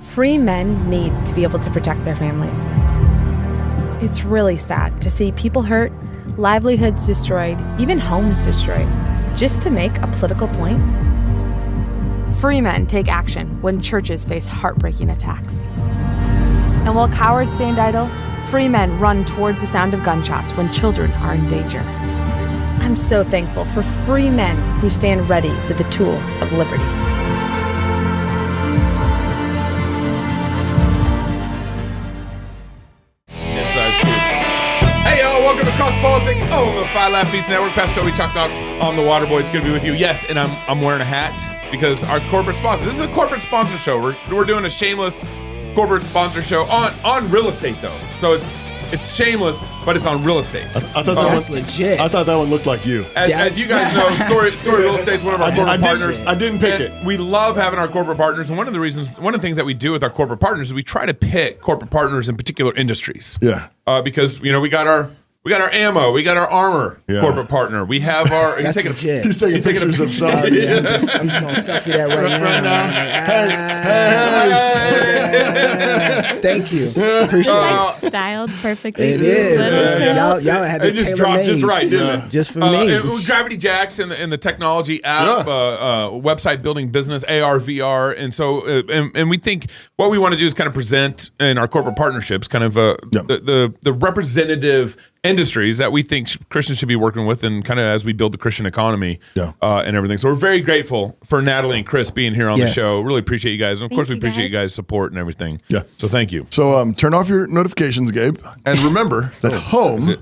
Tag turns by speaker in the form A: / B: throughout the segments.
A: free men need to be able to protect their families. It's really sad to see people hurt, livelihoods destroyed, even homes destroyed, just to make a political point. Free men take action when churches face heartbreaking attacks. And while cowards stand idle, free men run towards the sound of gunshots when children are in danger. I'm so thankful for free men who stand ready with the tools of liberty.
B: Hey, y'all, welcome to CrossPolitic on the Five Laugh Feast Network. Pastor Chuck Knox on the Waterboy. It's good to be with you. Yes, and I'm wearing a hat because our corporate sponsor. This is a corporate sponsor show. We're doing a shameless corporate sponsor show on real estate, though. So it's shameless, but it's on real estate.
C: I thought that's legit. I thought that one looked like you.
B: As you guys know, Story Real Estate is one of our corporate partners.
C: I didn't pick it.
B: We love having our corporate partners, and one of the things that we do with our corporate partners is we try to pick corporate partners in particular industries.
C: Yeah.
B: Because we got our ammo, we got our armor corporate partner. We have our.
C: He's taking pictures of himself.
D: I'm just gonna selfie that right now. Thank you. Appreciate it.
E: Styled perfectly.
D: It is. Y'all had this
B: it just dropped just right, didn't it?
D: Just for me.
B: Gravity Jacks and the technology app, website building business, AR, VR, and so and we think what we want to do is kind of present in our corporate partnerships, kind of the representative industries that we think Christians should be working with, and kind of as we build the Christian economy and everything. So we're very grateful for Natalie and Chris being here on the show. Really appreciate you guys. And of course, we appreciate you guys' support and everything.
C: Yeah.
B: So thank you.
C: So turn off your notifications, Gabe. And remember that home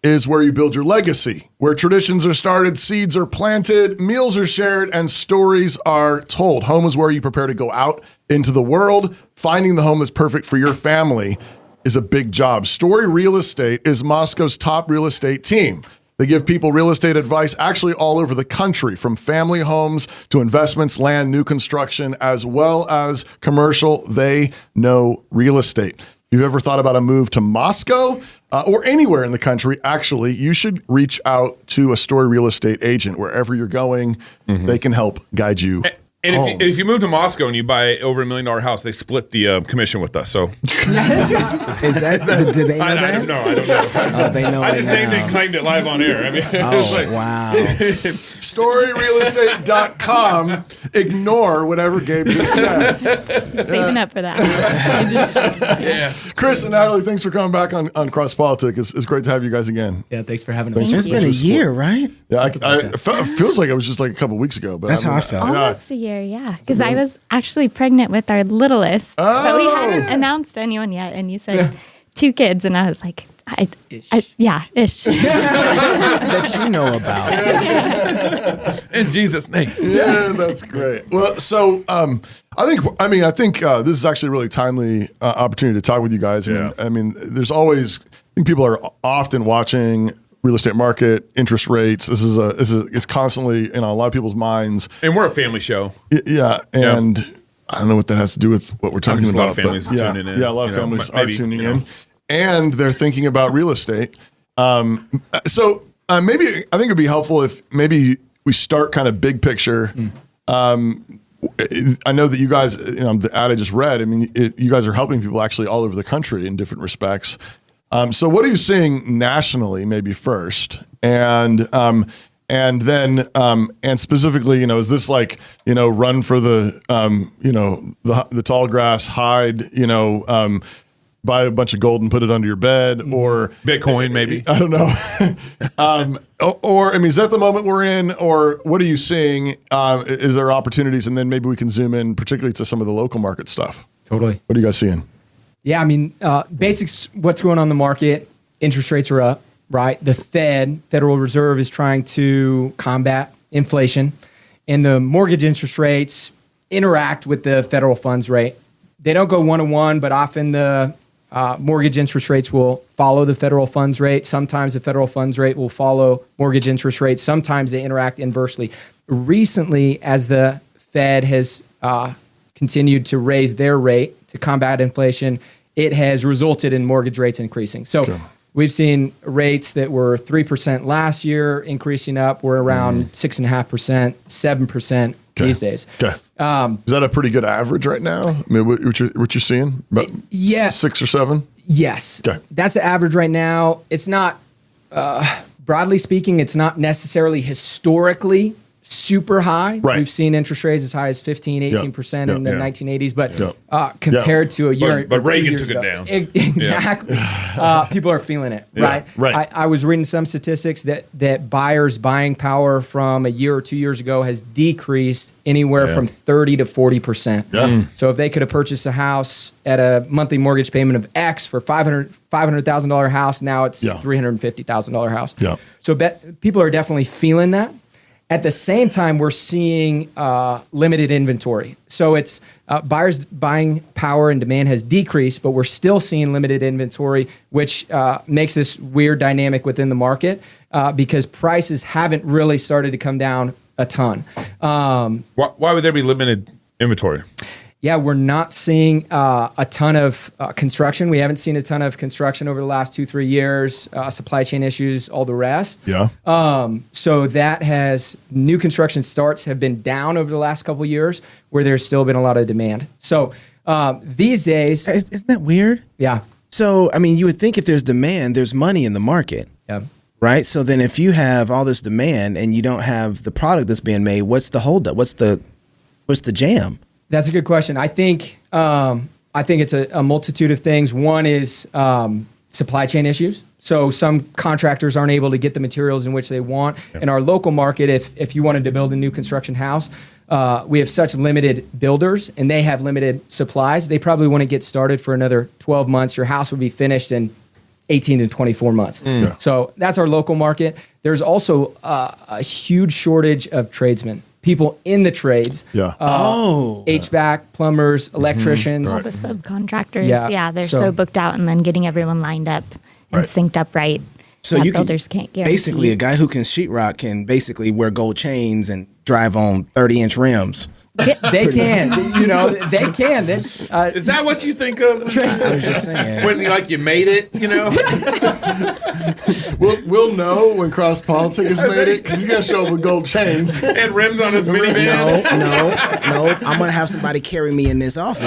C: is where you build your legacy, where traditions are started, seeds are planted, meals are shared, and stories are told. Home is where you prepare to go out into the world. Finding the home that's perfect for your family is a big job. Story Real Estate is Moscow's top real estate team. They give people real estate advice actually all over the country, from family homes to investments, land, new construction, as well as commercial. They know real estate. If you've ever thought about a move to Moscow or anywhere in the country, actually, you should reach out to a Story Real Estate agent. Wherever you're going, they can help guide you.
B: And if you move to Moscow and you buy over $1 million house, they split the commission with us. So
D: is that? Did they know that?
B: I don't know.
D: They know.
B: I just named it and claimed it live on air. I mean,
D: wow.
C: StoryRealestate.com. Ignore whatever Gabe just said.
E: Saving up for that.
C: Chris and Natalie, thanks for coming back on CrossPolitic. It's great to have you guys again.
D: Yeah, thanks for having us. It's been a year, right?
C: Yeah, it feels like it was just like a couple weeks ago. But
D: that's how I felt.
E: Almost a year. Yeah, because I was actually pregnant with our littlest, but we hadn't announced to anyone yet. And you said 2 kids, and I was like, ish.
D: That you know about.
B: In Jesus' name.
C: Yeah, that's great. Well, so I think this is actually a really timely opportunity to talk with you guys. I mean, there's always, I think people are often watching real estate market, interest rates. It's constantly in a lot of people's minds.
B: And we're a family show.
C: Yeah, and I don't know what that has to do with what we're talking about.
B: A lot of families tuning in.
C: Yeah, a lot of families are tuning in, and they're thinking about real estate. So maybe I think it'd be helpful if maybe we start kind of big picture. I know that you guys, the ad I just read. I mean, you guys are helping people actually all over the country in different respects. So what are you seeing nationally, maybe first, and then and specifically, is this like run for the the tall grass, hide, buy a bunch of gold and put it under your bed, or
B: Bitcoin, maybe?
C: I don't know. Or I mean, is that the moment we're in, or what are you seeing? Is there opportunities, and then maybe we can zoom in particularly to some of the local market stuff.
D: Totally.
C: What are you guys seeing?
F: Yeah, I mean, basics, what's going on in the market, interest rates are up, right? The Federal Reserve, is trying to combat inflation, and the mortgage interest rates interact with the federal funds rate. They don't go one-to-one, but often the mortgage interest rates will follow the federal funds rate. Sometimes the federal funds rate will follow mortgage interest rates. Sometimes they interact inversely. Recently, as the Fed has continued to raise their rate to combat inflation, it has resulted in mortgage rates increasing. So We've seen rates that were 3% last year increasing up. We're around 6.5%, 7% these days.
C: Okay. Is that a pretty good average right now? I mean, what you're seeing? About 6 or 7?
F: Yes.
C: Okay.
F: That's the average right now. It's not, broadly speaking, it's not necessarily historically super high.
C: Right.
F: We've seen interest rates as high as 15, 18% in the 1980s, but compared to a year
B: But
F: or 2
B: Reagan
F: years
B: took it
F: ago.
B: down.
F: Exactly. People are feeling it, right?
C: Right.
F: I was reading some statistics that buyers' buying power from a year or 2 years ago has decreased anywhere from 30 to 40%.
C: Yeah.
F: So if they could have purchased a house at a monthly mortgage payment of X for $500,000 house, now it's $350,000 house.
C: Yeah.
F: So people are definitely feeling that. At the same time, we're seeing limited inventory. So it's buyers' buying power and demand has decreased, but we're still seeing limited inventory, which makes this weird dynamic within the market because prices haven't really started to come down a ton.
B: Why would there be limited inventory?
F: Yeah, we're not seeing a ton of construction. We haven't seen a ton of construction over the last 2-3 years, supply chain issues, all the rest.
C: Yeah.
F: So that has new construction starts have been down over the last couple of years where there's still been a lot of demand. So these days.
D: Isn't that weird?
F: Yeah.
D: So, I mean, you would think if there's demand, there's money in the market.
F: Yeah.
D: Right? So then if you have all this demand and you don't have the product that's being made, what's the holdup? What's the jam?
F: That's a good question. I think it's a multitude of things. One is supply chain issues. So some contractors aren't able to get the materials in which they want. Yeah. In our local market, if you wanted to build a new construction house, we have such limited builders and they have limited supplies. They probably want to get started for another 12 months. Your house would be finished in 18 to 24 months. Yeah. So that's our local market. There's also a huge shortage of tradesmen. People in the trades. Yeah. HVAC, plumbers, electricians.
E: All the subcontractors. They're so booked out and then getting everyone lined up and synced up right.
D: So you
E: builders can't guarantee.
D: Basically, a guy who can sheetrock can basically wear gold chains and drive on 30-inch rims.
F: They can, they can.
B: Is that what you think of?
D: I was just saying.
B: When you made it,
C: We'll know when CrossPolitic has made it because he's gonna show up with gold chains
B: and rims on his minivan.
D: No. I'm gonna have somebody carry me in this office.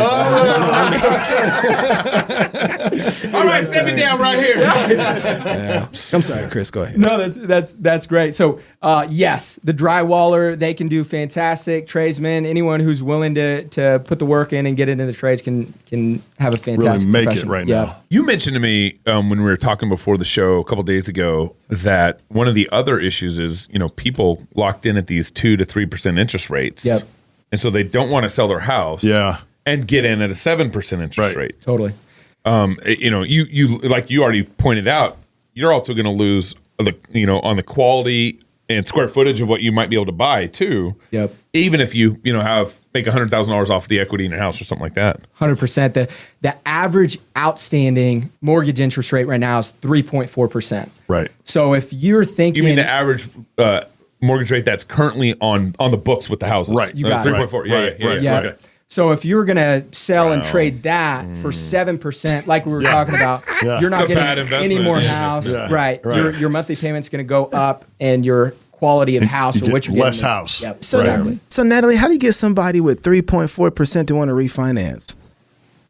B: All right, set me down right here.
D: Yeah. I'm sorry, Chris. Go ahead.
F: No, that's great. So yes, the drywaller, they can do fantastic. Tradesmen, anyone who's willing to put the work in and get into the trades can have a fantastic
C: really make
F: profession.
C: it right now.
B: You mentioned to me when we were talking before the show a couple days ago that one of the other issues is people locked in at these 2 to 3% interest rates.
F: Yep.
B: And so they don't want to sell their house.
C: Yeah.
B: And get in at a 7% interest rate.
F: Totally.
B: You like you already pointed out, you're also going to lose on the quality and square footage of what you might be able to buy too. Yep. Even if you make $100,000 off the equity in your house or something like that.
F: 100%. The average outstanding mortgage interest rate right now is 3.4%.
C: Right.
F: So if you're thinking,
B: you mean the average mortgage rate that's currently on the books with the houses?
F: Right. You got
B: 3.4. Yeah.
F: Okay. So if you were going to sell and trade that for 7%, like we were talking about, you're not getting any more house. Yeah. Right. Your monthly payment's going to go up, and your quality of house or what you're getting
C: less house.
F: Yep.
D: So, exactly. So Natalie, how do you get somebody with 3.4% to want to refinance?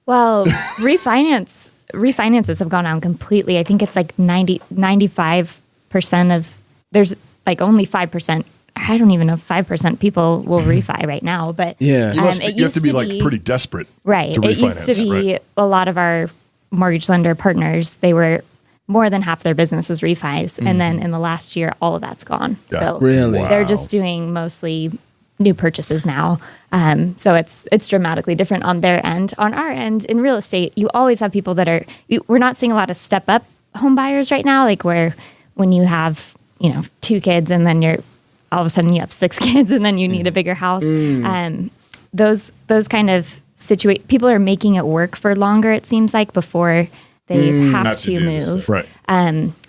E: Well, refinances have gone down completely. I think it's like 95% of, there's like only 5%. I don't even know if 5% people will refi right now, but
C: you have to be pretty desperate,
E: right?
C: To refinance,
E: it used to be a lot of our mortgage lender partners. They were more than half their business was refis, and then in the last year, all of that's gone.
C: Yeah.
E: So
D: really,
E: they're just doing mostly new purchases now. So it's dramatically different on their end. On our end, in real estate, you always have people that we're not seeing a lot of step up home buyers right now, like when you have 2 kids and then you're all of a sudden you have 6 kids and then you need a bigger house. Those kind of people are making it work for longer, it seems like, before they have to move.
C: Right.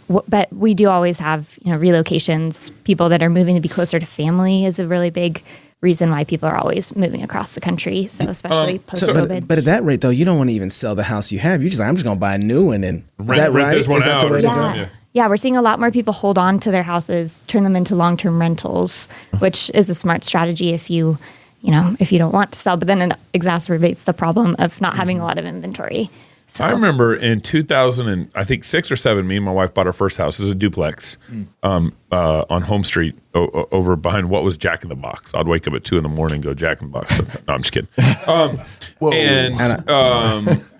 E: But we do always have relocations. People that are moving to be closer to family is a really big reason why people are always moving across the country. So especially post-COVID.
D: But at that rate, though, you don't want to even sell the house you have. You're just like, I'm just going to buy a new one. And is that
B: rent
D: right?
B: this one
D: Is that
B: out
D: the
B: or
D: way to
B: something.
D: go?
E: Yeah, we're seeing a lot more people hold on to their houses, turn them into long-term rentals, which is a smart strategy if you don't want to sell, but then it exacerbates the problem of not having a lot of inventory. So
B: I remember in 2006 or 7, me and my wife bought our first house. It was a duplex on Home Street over behind what was Jack in the Box. I'd wake up at 2 a.m. and go Jack in the Box. No, I'm just kidding.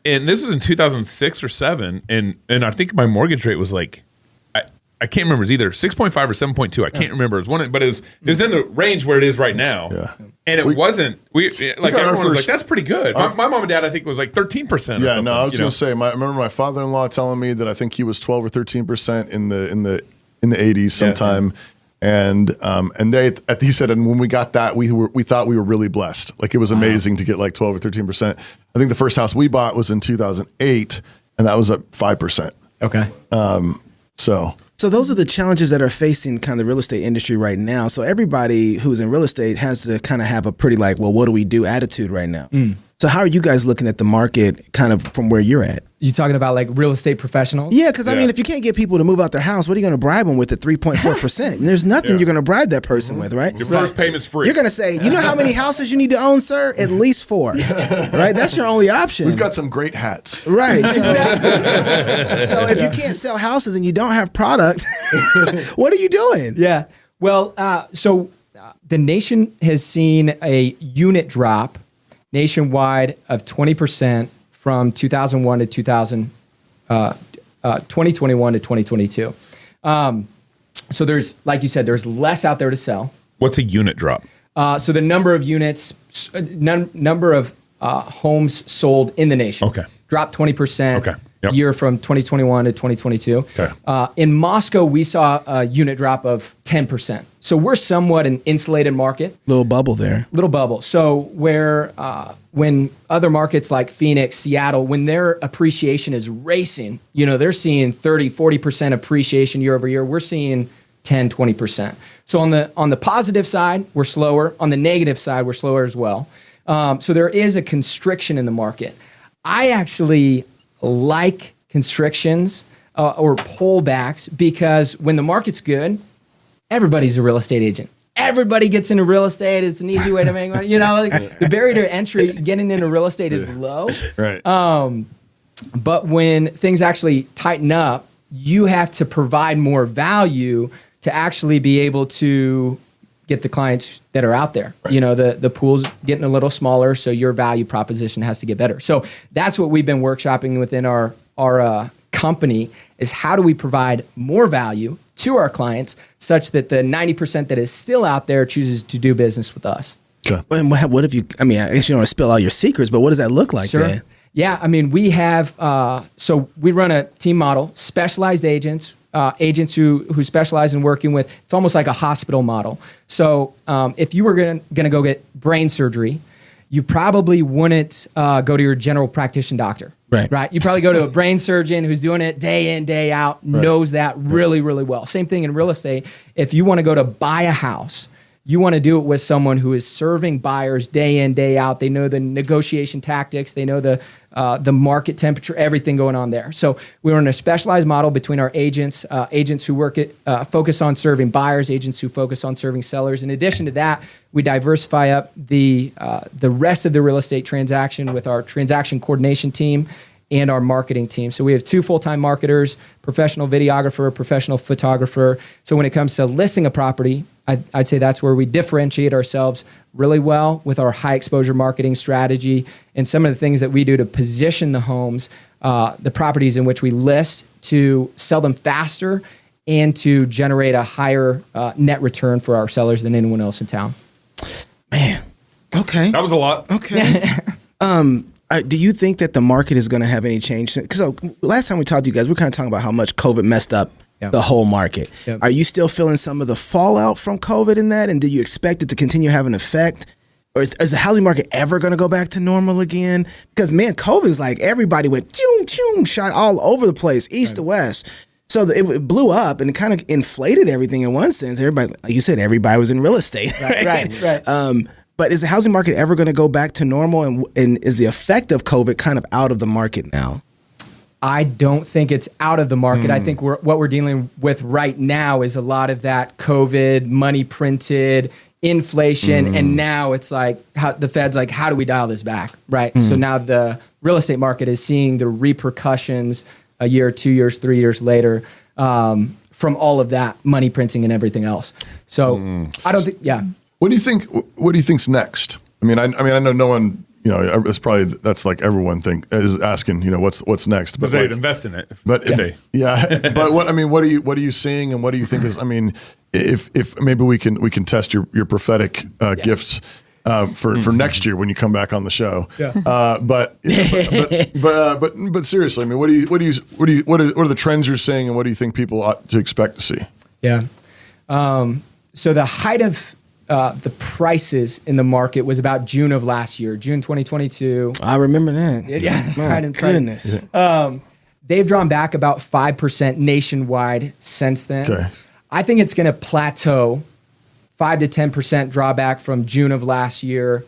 B: And this was in 2006 or 7, and I think my mortgage rate was like, I can't remember. It's either 6.5 or 7.2. I can't remember. It was one, but it was in the range where it is right now. Yeah. And it wasn't. Everyone was like, that's pretty good. My mom and dad, I think, was like 13%.
C: Yeah. No, I was going to say. I remember my father-in-law telling me that I think he was 12 or 13% in the 80s sometime. Yeah. And he said, and when we got that, we thought we were really blessed. Like it was amazing to get like 12 or 13%. I think the first house we bought was in 2008, and that was at 5%.
F: Okay.
D: So those are the challenges that are facing kind of the real estate industry right now. So everybody who's in real estate has to kind of have a pretty like, well, what do we do attitude right now. So how are you guys looking at the market kind of from where you're at?
F: You talking about like real estate professionals?
D: Yeah, because I mean, if you can't get people to move out their house, what are you going to bribe them with at 3.4%? And there's nothing you're going to bribe that person with, right?
B: Your first payment's free.
D: You're going to say, you know how many houses you need to own, sir? At least 4, right? That's your only option.
C: We've got some great hats.
D: Right. So if you can't sell houses and you don't have product, what are you doing?
F: Yeah. Well, the nation has seen a unit drop nationwide of 20% from 2001 to 2021 to 2022. So there's, like you said, there's less out there to sell.
B: What's a unit drop?
F: So the number of units, number of homes sold in the nation dropped 20% year from 2021 to 2022.
B: Okay.
F: In Moscow, we saw a unit drop of 10%. So we're somewhat an insulated market.
D: Little bubble there.
F: Little bubble. So when other markets like Phoenix, Seattle, when their appreciation is racing, they're seeing 30, 40% appreciation year over year. We're seeing 10, 20%. So on the positive side, we're slower. On the negative side, we're slower as well. So there is a constriction in the market. I actually like constrictions or pullbacks because when the market's good, everybody's a real estate agent. Everybody gets into real estate. It's an easy way to make money. The barrier to entry getting into real estate is low.
C: Right.
F: But when things actually tighten up, you have to provide more value to actually be able to get the clients that are out there. Right. The pool's getting a little smaller, so your value proposition has to get better. So that's what we've been workshopping within our company is how do we provide more value to our clients such that the 90% that is still out there chooses to do business with us.
D: Okay. And what if you, I guess you don't want to spill all your secrets, but what does that look like?
F: Sure.
D: Then?
F: Yeah, we have, so we run a team model, specialized agents, agents who specialize in working with, it's almost like a hospital model. So if you were going to go get brain surgery, you probably wouldn't go to your general practitioner doctor. Right. You probably go to a brain surgeon who's doing it day in, day out, knows that really, really well. Same thing in real estate. If you want to go to buy a house, you want to do it with someone who is serving buyers day in, day out. They know the negotiation tactics. They know the market temperature, everything going on there. So we run a specialized model between our agents, agents who focus on serving buyers, agents who focus on serving sellers. In addition to that, we diversify up the rest of the real estate transaction with our transaction coordination team and our marketing team. So we have 2 full-time marketers, professional videographer, professional photographer. So when it comes to listing a property, I'd say that's where we differentiate ourselves really well with our high exposure marketing strategy and some of the things that we do to position the homes, the properties in which we list to sell them faster and to generate a higher net return for our sellers than anyone else in town.
D: Man, okay.
B: That was a lot.
D: Okay. Do you think that the market is going to have any change? Because last time we talked to you guys, we were kind of talking about how much COVID messed up the whole market. Yep. Are you still feeling some of the fallout from COVID in that? And do you expect it to continue having an effect? Or is the housing market ever going to go back to normal again? Because, man, COVID is like everybody went, shot all over the place, east to west. So it blew up and it kind of inflated everything in one sense. Everybody, like you said, everybody was in real estate.
F: Right.
D: But is the housing market ever going to go back to normal? And is the effect of COVID kind of out of the market now?
F: I don't think it's out of the market. I think what we're dealing with right now is a lot of that COVID, money printed, inflation, and now it's like the Fed's like, how do we dial this back, right? So now the real estate market is seeing the repercussions a year, 2 years, 3 years later from all of that money printing and everything else. So I don't think,
C: What do you think? What do you think's next? I mean, I know no one. You know, that's like everyone is asking. You know, what's next?
B: But they'd invest in it.
C: But but what are you seeing, and what do you think is? I mean, if maybe we can test your prophetic gifts for next year when you come back on the show. Yeah. But seriously, I mean, what are the trends you're seeing, and what do you think people ought to expect to see?
F: Yeah. So the height of the prices in the market was about June of last year, June 2022.
D: I remember that.
F: Yeah.
D: My goodness.
F: They've drawn back about 5% nationwide since then.
C: Okay.
F: I think it's going to plateau 5 to 10% drawback from June of last year,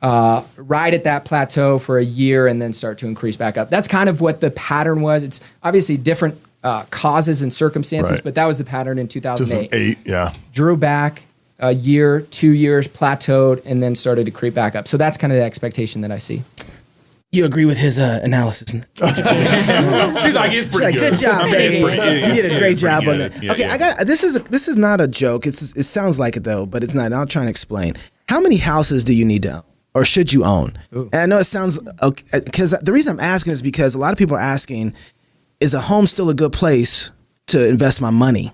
F: right at that plateau for a year and then start to increase back up. That's kind of what the pattern was. It's obviously different causes and circumstances, but that was the pattern in 2008.
C: 2008, yeah.
F: Drew back a year, 2 years, plateaued, and then started to creep back up. So that's kind of the expectation that I see.
D: You agree with his analysis?
B: She's like, it's pretty good.
D: Good job, baby. You did a great job on that.
B: Yeah,
D: okay,
B: yeah.
D: This is not a joke. It sounds like it though, but it's not. I'll try and explain. How many houses do you need to own, or should you own? Ooh. And I know it sounds okay, because the reason I'm asking is because a lot of people are asking, is a home still a good place to invest my money?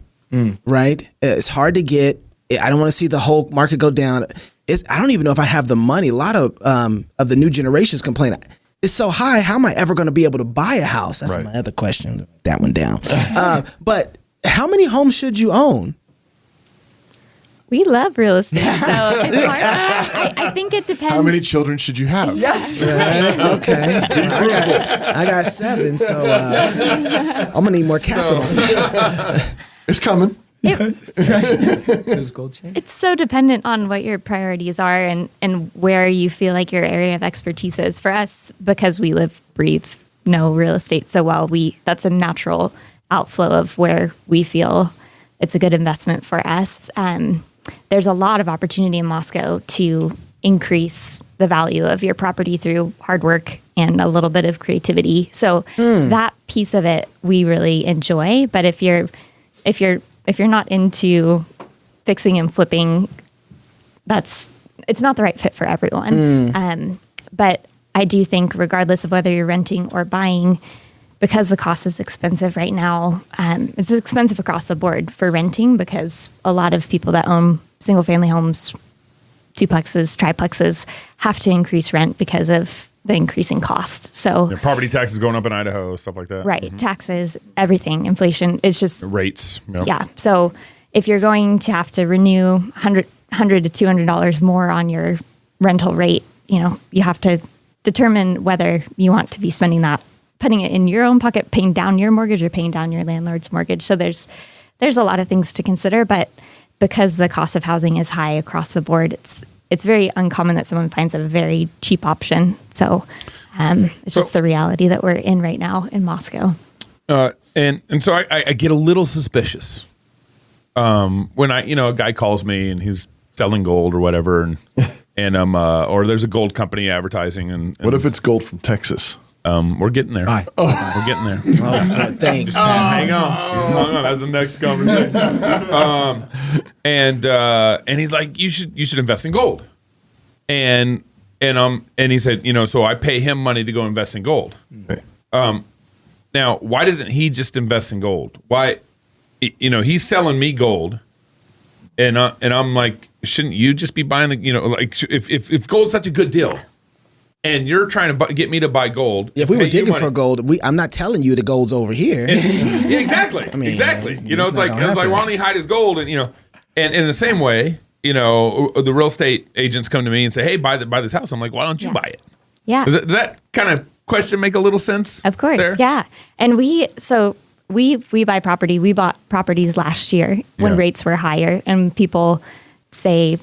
D: Right? It's hard to get. I don't want to see the whole market go down. I don't even know if I have the money. A lot of the new generations complain, it's so high, how am I ever going to be able to buy a house? That's my other question. That one down. But how many homes should you own?
E: We love real estate, so it's hard. I think it depends.
C: How many children should you have?
D: Okay. I got 7, so I'm going to need more capital.
C: It's coming.
E: It's so dependent on what your priorities are and where you feel like your area of expertise is. For us, because we breathe, know real estate so well, that's a natural outflow of where we feel it's a good investment for us. There's a lot of opportunity in Moscow to increase the value of your property through hard work and a little bit of creativity. So that piece of it we really enjoy. But if you're not into fixing and flipping, it's not the right fit for everyone. But I do think regardless of whether you're renting or buying, because the cost is expensive right now, it's expensive across the board for renting because a lot of people that own single family homes, duplexes, triplexes, have to increase rent because of the increasing cost. So
B: property taxes going up in Idaho, stuff like that.
E: Right. Taxes, everything, inflation. It's just
B: rates. Yep.
E: Yeah. So if you're going to have to renew $100 to $200 more on your rental rate, you have to determine whether you want to be spending that, putting it in your own pocket, paying down your mortgage or paying down your landlord's mortgage. So there's a lot of things to consider, but because the cost of housing is high across the board, it's very uncommon that someone finds a very cheap option. So it's just the reality that we're in right now in Moscow.
B: And so I get a little suspicious when a guy calls me and he's selling gold or whatever, and or there's a gold company advertising. And
C: what if it's gold from Texas?
B: We're getting there. We're getting there.
D: Thanks.
B: Hang on. That's the next conversation. And he's like, you should invest in gold. And he said, so I pay him money to go invest in gold.
C: Okay.
B: Now, why doesn't he just invest in gold? Why, he's selling me gold, and I'm like, shouldn't you just be buying if gold's such a good deal? And you're trying to get me to buy gold.
D: If we were digging for gold, I'm not telling you the gold's over here.
B: Yeah, exactly. Exactly. It's like why don't he hide his gold? And and in the same way, the real estate agents come to me and say, "Hey, buy this house." I'm like, "Why don't you buy it?"
E: Yeah.
B: Does that kind of question make a little sense?
E: Of course.
B: there?
E: Yeah. And we buy property. We bought properties last year when rates were higher, and people say,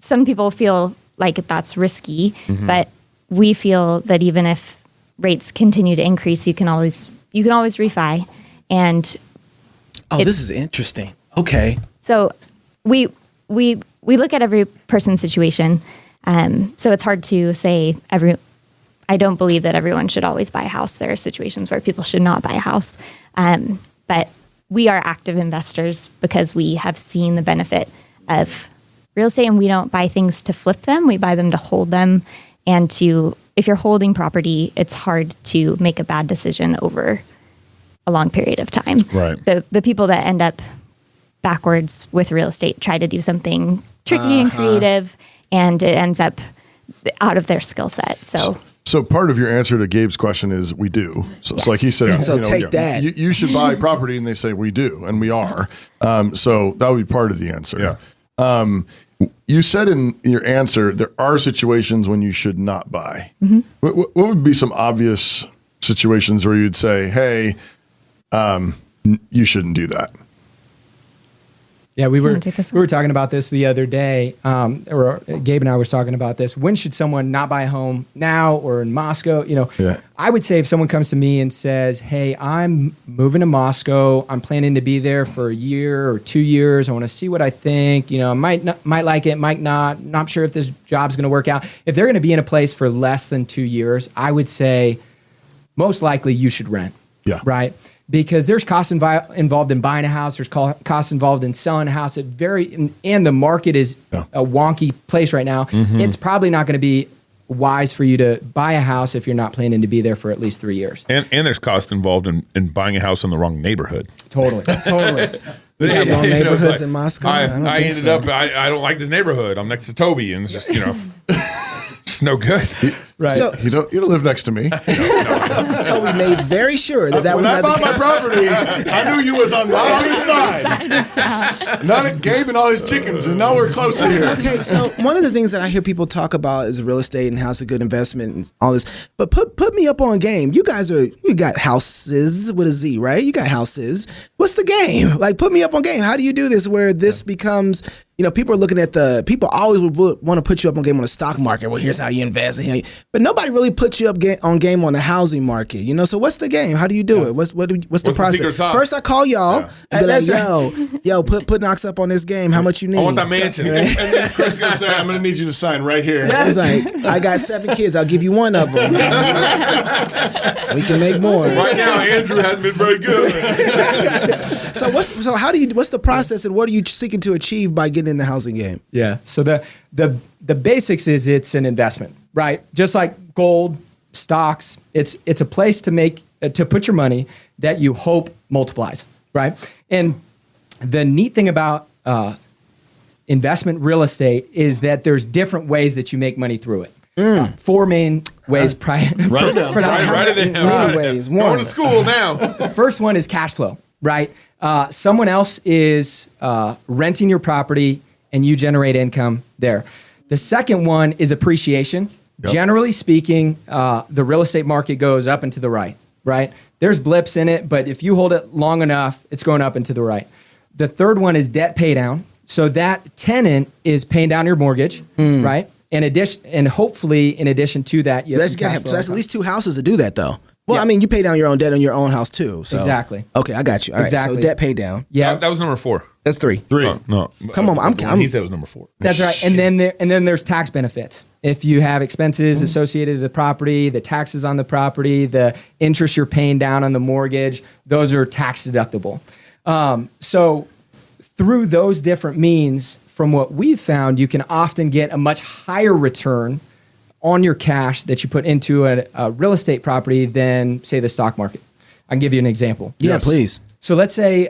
E: some people feel like that's risky, but we feel that even if rates continue to increase, you can always refi. And
D: this is interesting. Okay.
E: So we look at every person's situation. So it's hard to say I don't believe that everyone should always buy a house. There are situations where people should not buy a house. But we are active investors because we have seen the benefit of real estate, and we don't buy things to flip them. We buy them to hold them. And if you're holding property, it's hard to make a bad decision over a long period of time.
B: Right.
E: The people that end up backwards with real estate try to do something tricky and creative, and it ends up out of their skill set.
C: So part of your answer to Gabe's question is we do. So,
E: Yes.
C: so like he said,
D: So take that.
C: You should buy property, and they say we do, and we are. So that would be part of the answer.
B: Yeah.
C: You said in your answer there are situations when you should not buy. What would be some obvious situations where you'd say, "Hey, you shouldn't do that"?
F: Yeah, we were
E: take this
F: we were talking about this the other day. Or Gabe and I were talking about this. When should someone not buy a home, now or in Moscow? I would say if someone comes to me and says, "Hey, I'm moving to Moscow. I'm planning to be there for a year or 2 years. I want to see what I think. I might like it, might not. Not sure if this job's going to work out." If they're going to be in a place for less than 2 years, I would say most likely you should rent.
C: Yeah.
F: Right. Because there's costs involved in buying a house. There's costs involved in selling a house. And the market is a wonky place right now. It's probably not going to be wise for you to buy a house if you're not planning to be there for at least 3 years.
B: And there's cost involved in buying a house in the wrong neighborhood.
F: Totally.
D: We have wrong neighborhoods in Moscow.
B: I don't like this neighborhood. I'm next to Toby, and it's just it's no good.
F: Right.
D: So,
C: You don't live next to me.
D: Toby made very sure that
C: When
D: was
C: I
D: not
C: bought
D: the
C: my
D: case.
C: property, I knew you was on the other side. Not Gabe and all his chickens, and now we're close to here.
D: Okay, so one of the things that I hear people talk about is real estate and how it's a good investment and all this. But put me up on game. You got houses with a Z, right? You got houses. What's the game? Like, put me up on game. How do you do this where this becomes, people are looking at people always would want to put you up on game on the stock market. Well, here's how you invest. But nobody really puts you up on game on the housing market, So what's the game? How do you do it? What's the process?
B: secret sauce?
D: First, I call y'all and be like, yo, put Knox up on this game. How much you need?
B: I want that mansion.
C: And then Chris is going to say, "I'm going to need you to sign right here."
D: It's like, I got 7 kids. I'll give you one of them. We can make more.
B: Right now, Andrew hasn't been very good.
D: So what's the process, and what are you seeking to achieve by getting in the housing game?
F: Yeah. So the basics is it's an investment, right? Just like gold, stocks, it's a place to put your money that you hope multiplies, right? And the neat thing about investment real estate is that there's different ways that you make money through it. 4 main ways.
C: Write it down.
B: Write it down.
D: Many ways.
B: Going
D: One,
B: to school now.
F: The first one is cash flow, right? Someone else is renting your property and you generate income there. The second one is appreciation. Yep. Generally speaking, the real estate market goes up and to the right? There's blips in it, but if you hold it long enough, it's going up and to the right. The third one is debt pay down. So that tenant is paying down your mortgage, right? And hopefully, in addition to that, you have some cash flow.
D: so that's at least 2 houses to do that, though. Well, you pay down your own debt on your own house too. So.
F: Exactly.
D: Okay, I got you. All right,
F: Exactly.
D: so debt pay down.
F: Yeah,
B: That was number 4.
D: That's 3.
B: Oh, no.
D: Come on,
B: He said it was number 4.
F: that's right. And then there's tax benefits. If you have expenses associated with the property, the taxes on the property, the interest you're paying down on the mortgage, those are tax deductible. So through those different means, from what we've found, you can often get a much higher return on your cash that you put into a real estate property than, say, the stock market. I can give you an example.
D: Yeah, please.
F: So let's say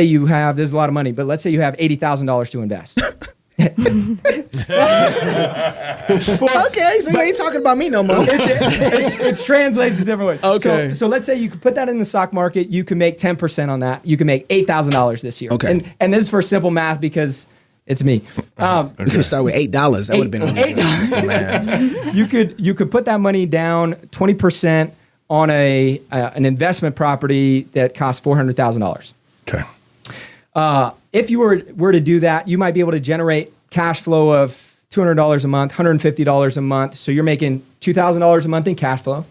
F: you have, there's a lot of money, but let's say you have $80,000 to invest.
D: Okay, so you ain't talking about me no more.
F: It translates to different ways.
D: Okay.
F: So let's say you could put that in the stock market. You can make 10% on that. You can make $8,000 this year.
D: Okay.
F: And this is for simple math because it's me.
D: We could start with $8. That would have been
F: $8. You could put that money down 20% on an investment property that costs $400,000.
C: Okay.
F: If you were to do that, you might be able to generate cash flow of $200 a month, $150 a month. So you're making $2,000 a month in cash flow.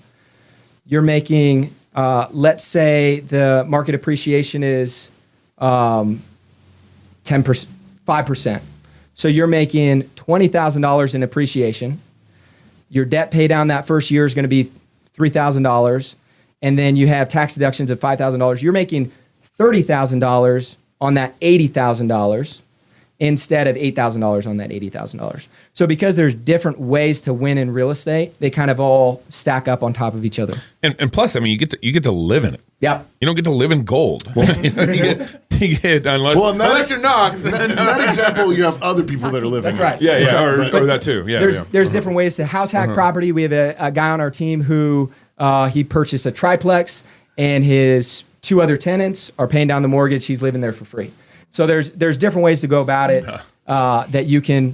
F: You're making, let's say the market appreciation is 10%, 5%. So you're making $20,000 in appreciation. Your debt pay down that first year is going to be $3,000. And then you have tax deductions of $5,000. You're making $30,000 on that $80,000 instead of $8,000 on that $80,000. So because there's different ways to win in real estate, they kind of all stack up on top of each other.
B: And plus, I mean, you get to live in it.
F: Yep.
B: You don't get to live in gold. you get unless you're Knox.
C: In that example, you have other people that are living.
F: That's right.
B: Yeah, or that too. Yeah.
F: There's different ways to house hack property. We have a guy on our team who he purchased a triplex, and his 2 other tenants are paying down the mortgage. He's living there for free. So there's different ways to go about it that you can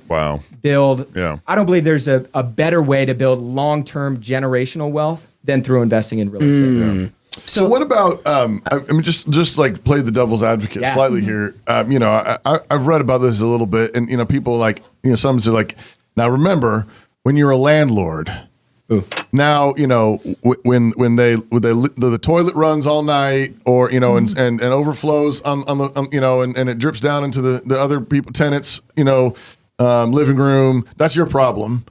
F: build. Yeah. I don't believe there's a better way to build long-term generational wealth than through investing in real estate. Yeah.
C: So what about, I mean, just like play the devil's advocate slightly here. You know, I've read about this a little bit, and, you know, people like, you know, some say like, now remember, when you're a landlord, now, you know, when the toilet runs all night, or, you know, and overflows on the, you know, and it drips down into the other tenants, you know, living room, that's your problem.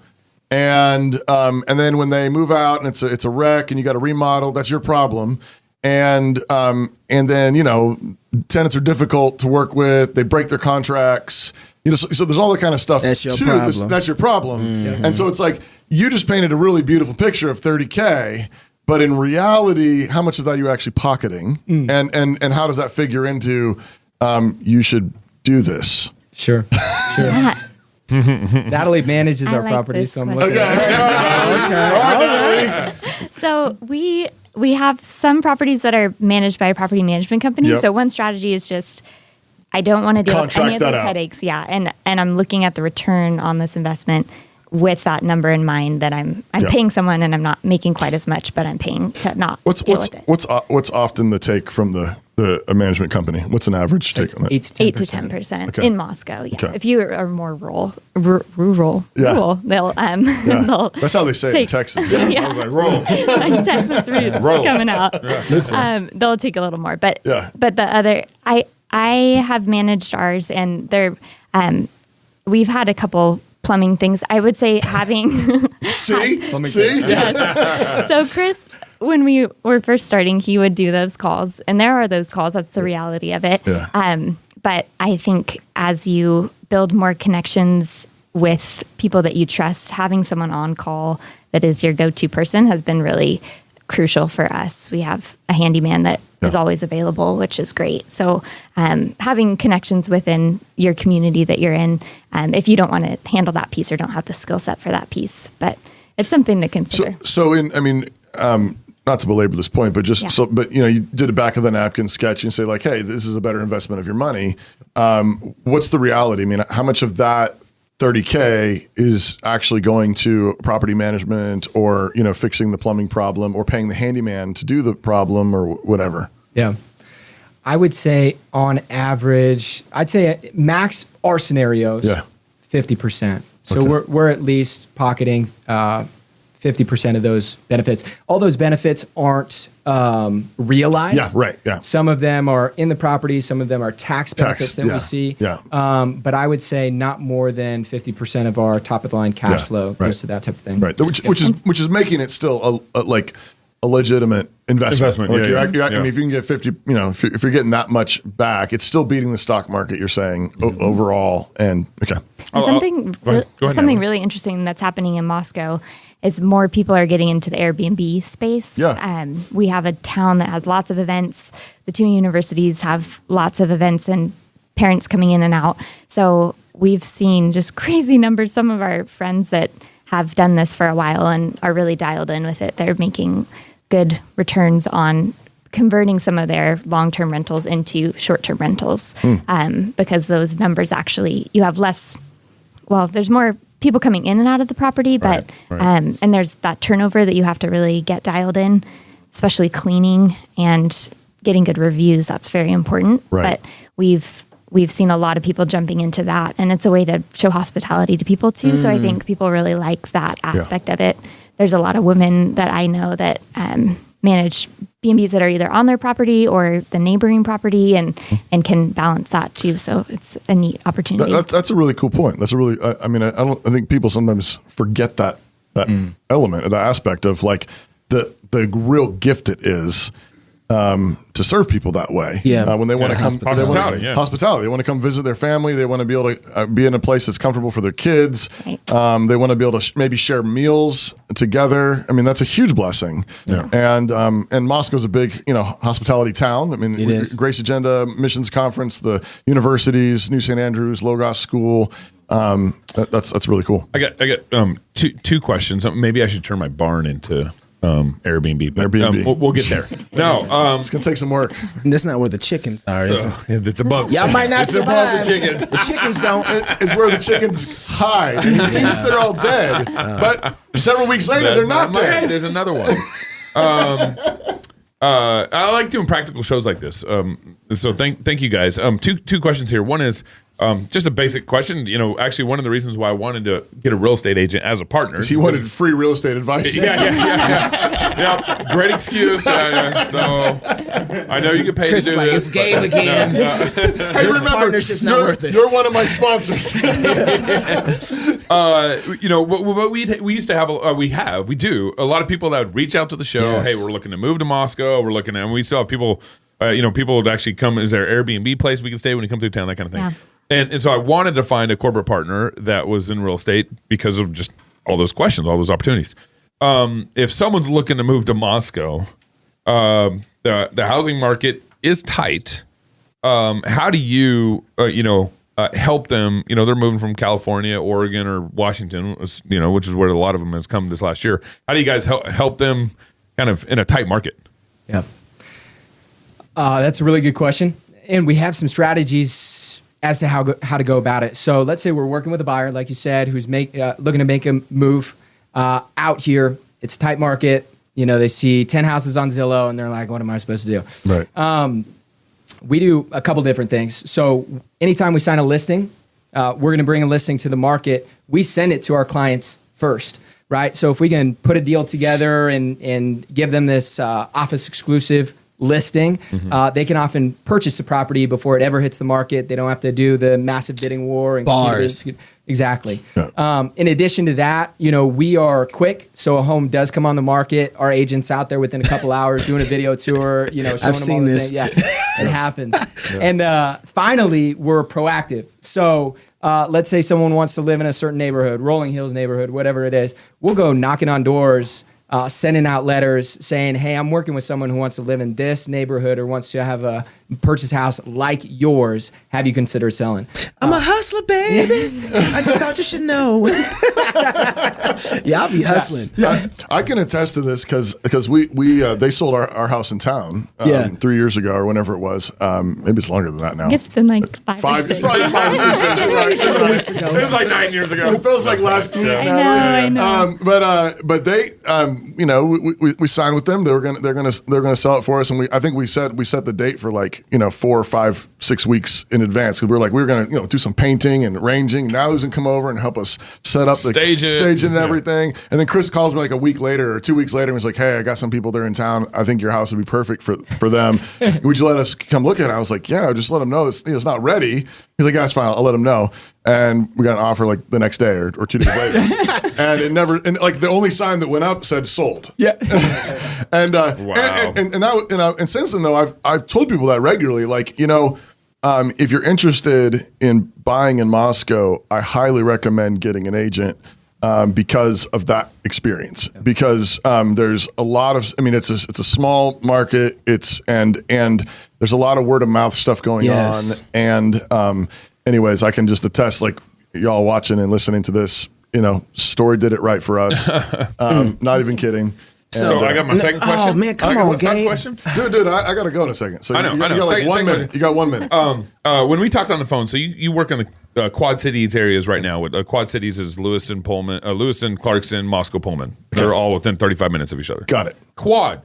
C: And then when they move out and it's a wreck and you got to remodel, that's your problem. And then, you know, tenants are difficult to work with. They break their contracts. You know, so there's all that kind of stuff.
D: That's your problem.
C: That's your problem. Mm-hmm. And so it's like, you just painted a really beautiful picture of $30K, but in reality, how much of that are you actually pocketing? And how does that figure into you should do this?
F: Sure. Natalie manages our property, so I'm looking at
E: it. So we have some properties that are managed by a property management company. Yep. So one strategy is just, I don't want to deal with any of those headaches. Yeah. And I'm looking at the return on this investment with that number in mind, that I'm paying someone and I'm not making quite as much, but I'm paying to not deal with it.
C: What's often the take from the management company? What's an average take on that?
E: 8 to 10% in Moscow. Yeah. Okay. If you are more rural, they'll
C: that's how they say it in Texas.
E: Yeah.
B: I was like, roll.
E: Like Texas roots coming out. Yeah. They'll take a little more, but the other, I have managed ours, and they're we've had a couple plumbing things. I would say having
C: See?
E: Yes. So Chris, when we were first starting, he would do those calls, and there are those calls. That's the reality of it. Yeah. But I think as you build more connections with people that you trust, having someone on call that is your go-to person has been really crucial for us. We have a handyman that is always available, which is great. So having connections within your community that you're in, if you don't want to handle that piece or don't have the skill set for that piece, but it's something to consider.
C: Not to belabor this point, but but you know, you did a back of the napkin sketch and say like, hey, this is a better investment of your money. What's the reality? I mean, how much of that $30K is actually going to property management, or, you know, fixing the plumbing problem, or paying the handyman to do the problem, or whatever?
F: Yeah. I would say on average, I'd say max our scenarios, 50%. So we're at least pocketing 50% of those benefits. All those benefits aren't realized.
C: Yeah, right. Yeah.
F: Some of them are in the property. Some of them are tax benefits that we see. Yeah. But I would say not more than 50% of our top of the line cash flow goes to that type of thing.
C: Right. Which is making it still a legitimate investment. Like I mean, if you can get 50, you know, if you're getting that much back, it's still beating the stock market, you're saying, overall. And
E: something really interesting that's happening in Moscow is more people are getting into the Airbnb space. Yeah. We have a town that has lots of events. The 2 universities have lots of events and parents coming in and out. So we've seen just crazy numbers. Some of our friends that have done this for a while and are really dialed in with it, they're making good returns on converting some of their long-term rentals into short-term rentals, because those numbers actually, you have less, there's more people coming in and out of the property, but and there's that turnover that you have to really get dialed in. especially cleaning and getting good reviews. That's very important.
C: Right.
E: But we've seen a lot of people jumping into that, and it's a way to show hospitality to people too. So I think people really like that aspect of it. There's a lot of women that I know that manage B&Bs that are either on their property or the neighboring property, and can balance that too. So it's a neat opportunity.
C: That's a really cool point. That's a really, I think people sometimes forget that element or that aspect of like the real gift it is to serve people that way.
D: Yeah.
C: When they want to come,
B: hospitality.
C: hospitality. They want to come visit their family. They want to be able to be in a place that's comfortable for their kids.
E: Right.
C: They want to be able to maybe share meals together. I mean, that's a huge blessing. Yeah. And Moscow's a big, hospitality town. I mean,
D: it is.
C: Grace Agenda, Missions Conference, the universities, New St. Andrews, Logos School. That's really cool.
B: I got two questions. Maybe I should turn my barn into Airbnb. But,
C: Airbnb.
B: We'll get there. No,
C: It's gonna take some work.
D: That's not where the chickens are. is it?
B: it's above.
D: Y'all might not
B: it's
D: survive.
B: above the chickens.
D: The chickens don't.
C: Is where the chickens hide. And he thinks they're all dead, but several weeks later they're not dead.
B: Hey, there's another one. I like doing practical shows like this. So thank you guys. Two questions here. One is just a basic question. Actually, one of the reasons why I wanted to get a real estate agent as a partner.
C: He wanted free real estate advice.
B: Yeah. Great excuse. So I know you get paid
D: Chris
B: to do
D: is like,
B: this.
D: it's game again.
C: Hey,
D: This
C: remember,
D: partnership's not worth it.
C: You're one of my sponsors.
B: What we used to have, we do a lot of people that would reach out to the show.
D: Yes.
B: Hey, we're looking to move to Moscow. We're looking at, and we still have people. People would actually come. Is there an Airbnb place we can stay when you come through town? That kind of thing.
E: Yeah.
B: And so I wanted to find a corporate partner that was in real estate because of just all those questions, all those opportunities. If someone's looking to move to Moscow, the housing market is tight. How do you help them? They're moving from California, Oregon, or Washington, which is where a lot of them has come this last year. How do you guys help them kind of in a tight market?
F: Yeah. That's a really good question. And we have some strategies as to how to go about it. So let's say we're working with a buyer, like you said, who's looking to make a move out here. It's a tight market. They see 10 houses on Zillow and they're like, what am I supposed to do?
C: Right.
F: We do a couple different things. So anytime we sign a listing, we're going to bring a listing to the market. We send it to our clients first, right? So if we can put a deal together and give them this office exclusive listing, they can often purchase the property before it ever hits the market. They don't have to do the massive bidding war and
D: Bars.
F: Exactly.
C: Yeah.
F: In addition to that, we are quick. So a home does come on the market. Our agent's out there within a couple hours doing a video tour, showing them
D: I've seen
F: all the
D: this.
F: things. Yeah, it happens. Yeah. And finally, we're proactive. So let's say someone wants to live in a certain neighborhood, Rolling Hills neighborhood, whatever it is. We'll go knocking on doors, sending out letters saying, hey, I'm working with someone who wants to live in this neighborhood or wants to have a purchase house like yours. Have you considered selling?
D: I'm a hustler, baby. I just thought you should know. Yeah, I'll be hustling.
C: Yeah, I can attest to this because they sold our house in town 3 years ago or whenever it was. Maybe it's longer than that now.
E: It's been like five or
C: It's
E: six.
C: probably 5 or 6 years. Right.
D: Weeks ago.
B: It was like 9 years ago.
C: It feels like last week.
E: I know.
C: But they, we signed with them. They're gonna sell it for us, and I think we set the date for 4 or 5, 6 weeks in advance because we were gonna do some painting and arranging. Natalie's gonna come over and help us set up
B: Stage it.
C: and everything. And then Chris calls me like a week later or 2 weeks later and was like, "Hey, I got some people there in town. I think your house would be perfect for them. Would you let us come look at it?" I was like, "Yeah, just let them know it's not ready." He's like, "Yeah, it's fine. I'll let them know." And we got an offer the next day or 2 days later. And it never, the only sign that went up said sold.
F: Yeah.
C: And
B: Wow.
C: and since then though, I've told people that regularly, if you're interested in buying in Moscow, I highly recommend getting an agent because of that experience. Because there's a lot of, it's a small market. And there's a lot of word of mouth stuff going on. And anyways, I can just attest, y'all watching and listening to this, Story did it right for us. Not even kidding.
B: So I got my second question.
D: Oh man, come
B: I got
D: on,
B: my second
D: Gabe.
B: question.
C: Dude, I got to go in a second. So
B: I know.
C: You got
B: Second
C: 1 minute.
B: question.
C: You got 1 minute.
B: When we talked on the phone, so you work in the Quad Cities areas right now. With Quad Cities is Lewiston, Pullman, Lewiston, Clarkson, Moscow, Pullman. They're all within 35 minutes of each other.
C: Got it.
B: Quad.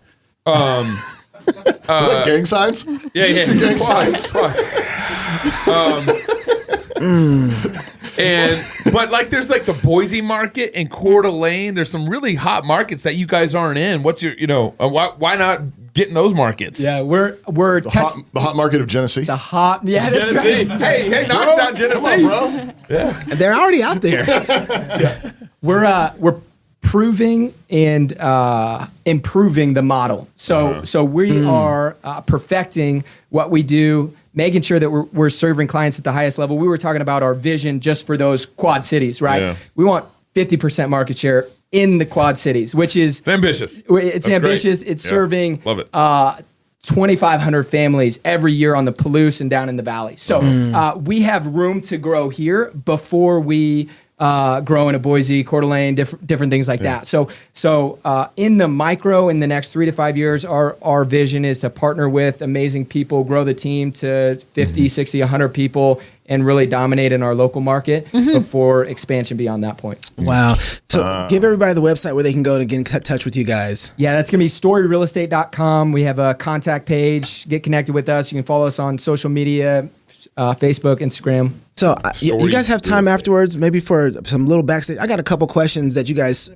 C: Was that gang signs?
B: Yeah.
C: Gang signs.
B: But like there's like the Boise market and Coeur d'Alene. There's some really hot markets that you guys aren't in. What's your, why not get in those markets?
F: Yeah, we're
C: The hot market of Genesee.
F: the hot. Yeah, that's
B: Genesee.
F: right.
B: Hey, Knox out Genesee.
C: Come on, bro.
D: They're already out there.
F: We're proving and improving the model. So we are perfecting what we do, making sure that we're serving clients at the highest level. We were talking about our vision just for those quad cities, right?
B: Yeah.
F: We want 50% market share in the quad cities, which is
B: It's ambitious.
F: It's
B: That's
F: ambitious.
B: great.
F: It's
B: Yeah.
F: serving
B: Love it.
F: 2,500 families every year on the Palouse and down in the valley. So we have room to grow here before we grow into Boise, Coeur d'Alene, different things like that. So in the micro, in the next 3 to 5 years, our vision is to partner with amazing people, grow the team to 50, 60, 100 people, and really dominate in our local market before expansion beyond that point.
D: Wow. So give everybody the website where they can go to get in touch with you guys.
F: Yeah, that's going to be storyrealestate.com. We have a contact page. Get connected with us. You can follow us on social media, Facebook, Instagram.
D: So you guys have time afterwards, maybe for some little backstage. I got a couple questions that you guys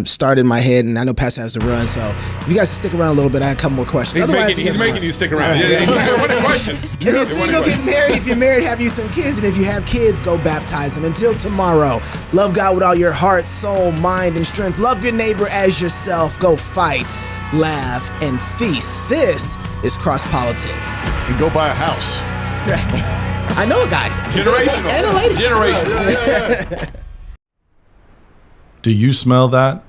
D: started in my head, and I know Pastor has to run. So if you guys can stick around a little bit, I have a couple more questions.
B: He's making you stick around. Yeah, what a question.
D: If you're single, get married. If you're married, have you some kids. And if you have kids, go baptize them. Until tomorrow, love God with all your heart, soul, mind, and strength. Love your neighbor as yourself. Go fight, laugh, and feast. This is CrossPolitic.
C: And go buy a house.
D: That's right. I know a guy.
B: Generational.
D: And a lady.
B: Generational.
G: Do you smell that?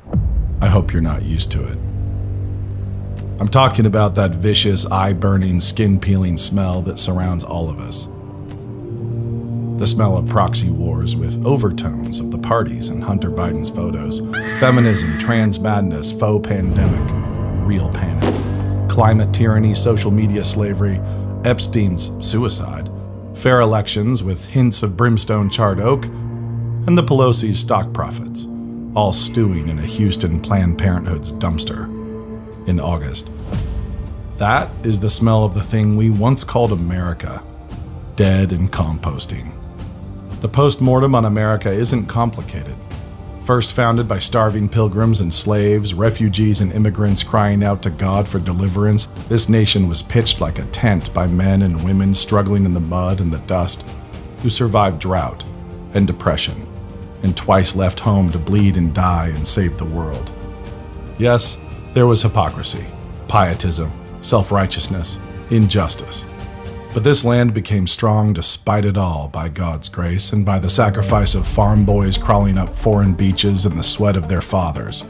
G: I hope you're not used to it. I'm talking about that vicious, eye-burning, skin-peeling smell that surrounds all of us. The smell of proxy wars with overtones of the parties in Hunter Biden's photos, feminism, trans madness, faux pandemic, real panic, climate tyranny, social media slavery, Epstein's suicide, fair elections with hints of brimstone charred oak, and the Pelosi's stock profits, all stewing in a Houston Planned Parenthood's dumpster in August. That is the smell of the thing we once called America, dead and composting. The post-mortem on America isn't complicated. First founded by starving pilgrims and slaves, refugees and immigrants crying out to God for deliverance, this nation was pitched like a tent by men and women struggling in the mud and the dust, who survived drought and depression, and twice left home to bleed and die and save the world. Yes, there was hypocrisy, pietism, self-righteousness, injustice. But this land became strong despite it all by God's grace and by the sacrifice of farm boys crawling up foreign beaches in the sweat of their fathers,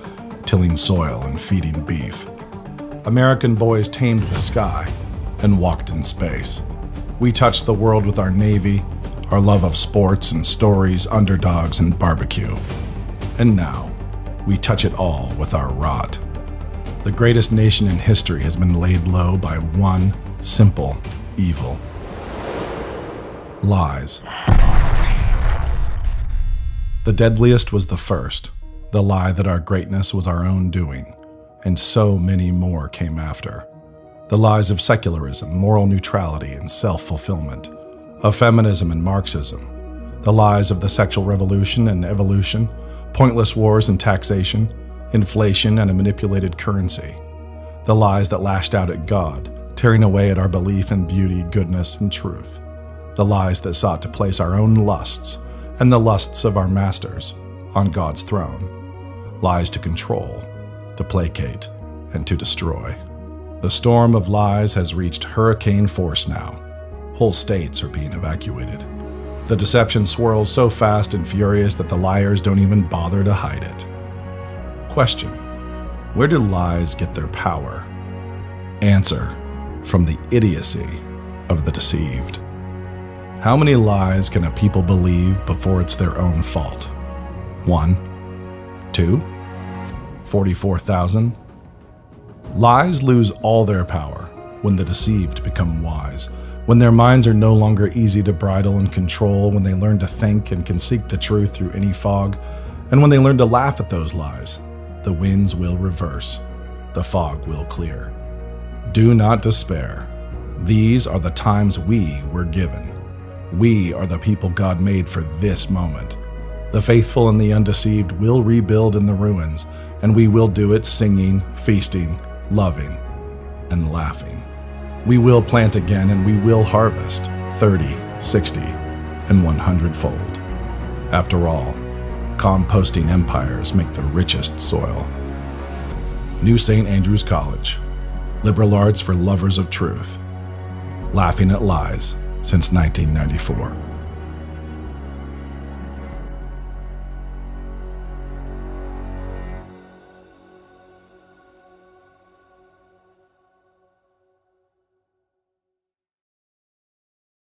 G: tilling soil and feeding beef. American boys tamed the sky and walked in space. We touched the world with our Navy, our love of sports and stories, underdogs, and barbecue. And now, we touch it all with our rot. The greatest nation in history has been laid low by one simple evil: lies. The deadliest was the first, the lie that our greatness was our own doing, and so many more came after. The lies of secularism, moral neutrality, and self-fulfillment, of feminism and Marxism, the lies of the sexual revolution and evolution, pointless wars and taxation, inflation and a manipulated currency, the lies that lashed out at God, tearing away at our belief in beauty, goodness, and truth, the lies that sought to place our own lusts and the lusts of our masters on God's throne, lies to control, to placate, and to destroy. The storm of lies has reached hurricane force now. Whole states are being evacuated. The deception swirls so fast and furious that the liars don't even bother to hide it. Question: where do lies get their power? Answer: from the idiocy of the deceived. How many lies can a people believe before it's their own fault? 1, 2, 44,000? Lies lose all their power when the deceived become wise, when their minds are no longer easy to bridle and control, when they learn to think and can seek the truth through any fog, and when they learn to laugh at those lies. The winds will reverse, the fog will clear, Do not despair. These are the times we were given. We are the people God made for this moment. The faithful and the undeceived will rebuild in the ruins, and we will do it singing, feasting, loving, and laughing. We will plant again, and we will harvest 30, 60, and 100-fold. After all, composting empires make the richest soil. New St. Andrews College. Liberal arts for lovers of truth. Laughing at lies since 1994.